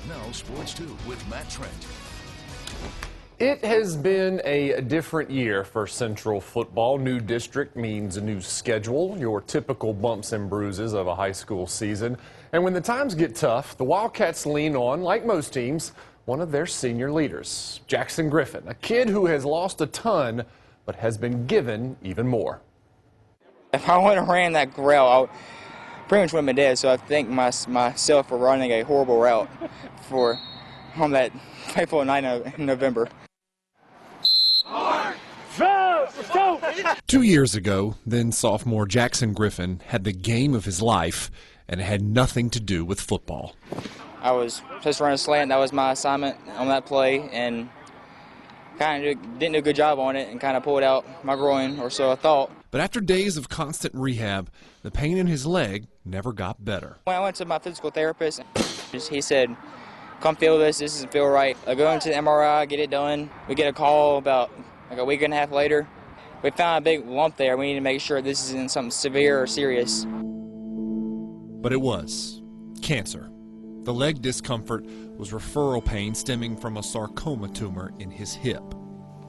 Now Sports 2 with Matt Trent. It has been a different year for Central football. New district means a new schedule, your typical bumps and bruises of a high school season. And when the times get tough, the Wildcats lean on, like most teams, one of their senior leaders, Jackson Griffin, a kid who has lost a ton but has been given even more. If I wouldn't have ran that route, I pretty much would have been dead. So I thank myself for running a horrible route on that fateful night in November. 2 years ago, then sophomore Jackson Griffin had the game of his life, and it had nothing to do with football. I was supposed to run a slant. That was my assignment on that play, and kind of didn't do a good job on it and kind of pulled out my groin, or so I thought. But after days of constant rehab, the pain in his leg never got better. When I went to my physical therapist, he said, "Come feel this. This doesn't feel right." I go into the MRI, get it done. We get a call about like a week and a half later. We found a big lump there. We need to make sure this isn't something severe or serious. But it was cancer. The leg discomfort was referral pain stemming from a sarcoma tumor in his hip.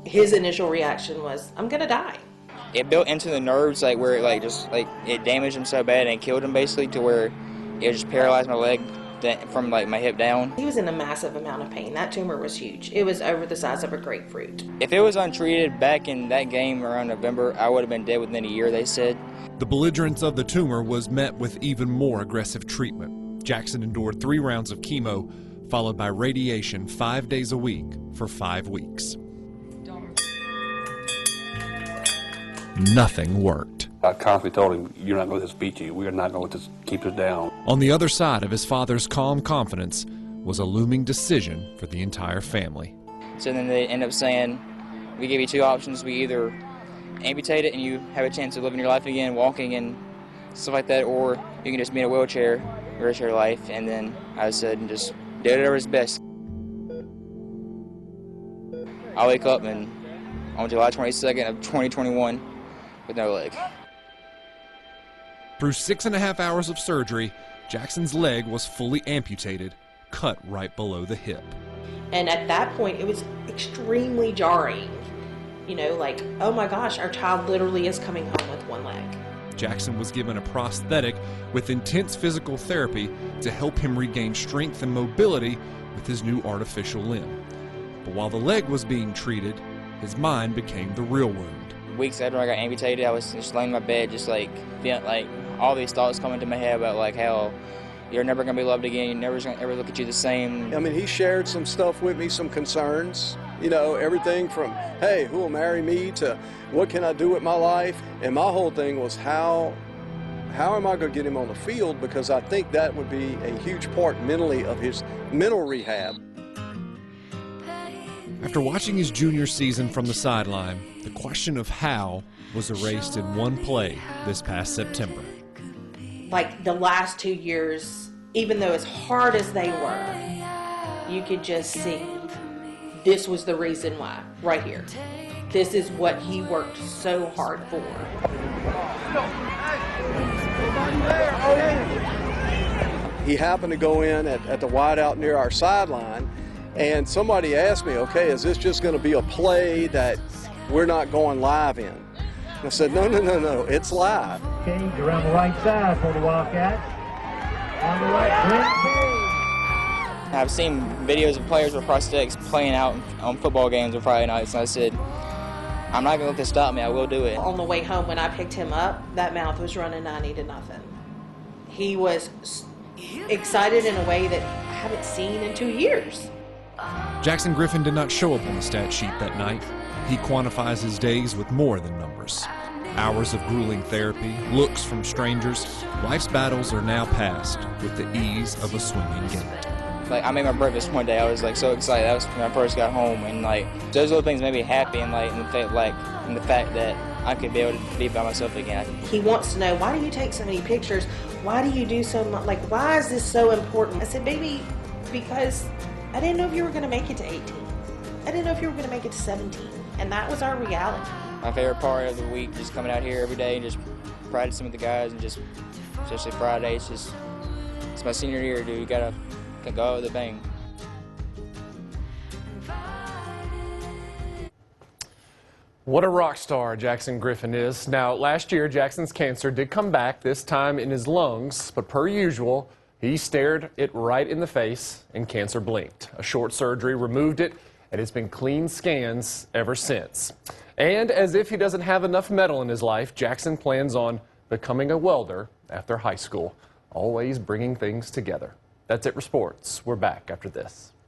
His initial reaction was, "I'm gonna die." It built into the nerves, like where it damaged him so bad and killed him basically, to where it just paralyzed my leg from like my hip down. He was in a massive amount of pain. That tumor was huge. It was over the size of a grapefruit. If it was untreated back in that game around November, I would have been dead within a year, they said. The belligerence of the tumor was met with even more aggressive treatment. Jackson endured 3 rounds of chemo, followed by radiation 5 days a week for 5 weeks. Nothing worked. I constantly told him, "You're not going to let this beat you. We are not going to let this keep us down." On the other side of his father's calm confidence was a looming decision for the entire family. So then they end up saying, "We give you 2 options. We either amputate it and you have a chance of living your life again, walking and stuff like that, or you can just be in a wheelchair the rest of your life." And then I said, just do whatever's best. I wake up and on July 22nd of 2021 with no leg. Through 6.5 hours of surgery, Jackson's leg was fully amputated, cut right below the hip. And at that point, it was extremely jarring. You know, like, oh my gosh, our child literally is coming home with 1 leg. Jackson was given a prosthetic with intense physical therapy to help him regain strength and mobility with his new artificial limb. But while the leg was being treated, his mind became the real wound. Weeks after I got amputated, I was just laying in my bed, just like feeling like all these thoughts coming to my head about like how you're never gonna be loved again, you're never gonna ever look at you the same. I mean, he shared some stuff with me, some concerns, you know, everything from, hey, who will marry me, to what can I do with my life? And my whole thing was how am I gonna get him on the field, because I think that would be a huge part mentally of his mental rehab. After watching his junior season from the sideline, the question of how was erased in one play this past September. Like the last 2 years, even though as hard as they were, you could just see this was the reason why, right here. This is what he worked so hard for. He happened to go in at the wideout near our sideline, and somebody asked me, okay, is this just going to be a play that we're not going live in? And I said, no, it's live. Change around the right side for the Wildcats. On the right, I've seen videos of players with prosthetics playing out on football games on Friday nights, and I said, I'm not going to let this stop me, I will do it. On the way home when I picked him up, that mouth was running 90-0. He was excited in a way that I haven't seen in 2 years. Jackson Griffin did not show up on the stat sheet that night. He quantifies his days with more than numbers. Hours of grueling therapy, looks from strangers, life's battles are now past with the ease of a swinging gate. Like, I made my breakfast one day. I was like so excited. That was when I first got home, and like those little things made me happy, and like in the fact that I could be able to be by myself again. He wants to know, why do you take so many pictures? Why do you do so much? Like, why is this so important? I said, baby, because I didn't know if you were going to make it to 18. I didn't know if you were going to make it to 17. And that was our reality. My favorite part of the week, just coming out here every day and just practicing with the guys, and just, especially Fridays, it's my senior year, dude. You got to go out with a bang. What a rock star Jackson Griffin is. Now, last year, Jackson's cancer did come back, this time in his lungs, but per usual, he stared it right in the face and cancer blinked. A short surgery removed it, and it's been clean scans ever since. And as if he doesn't have enough metal in his life, Jackson plans on becoming a welder after high school, always bringing things together. That's it for sports. We're back after this.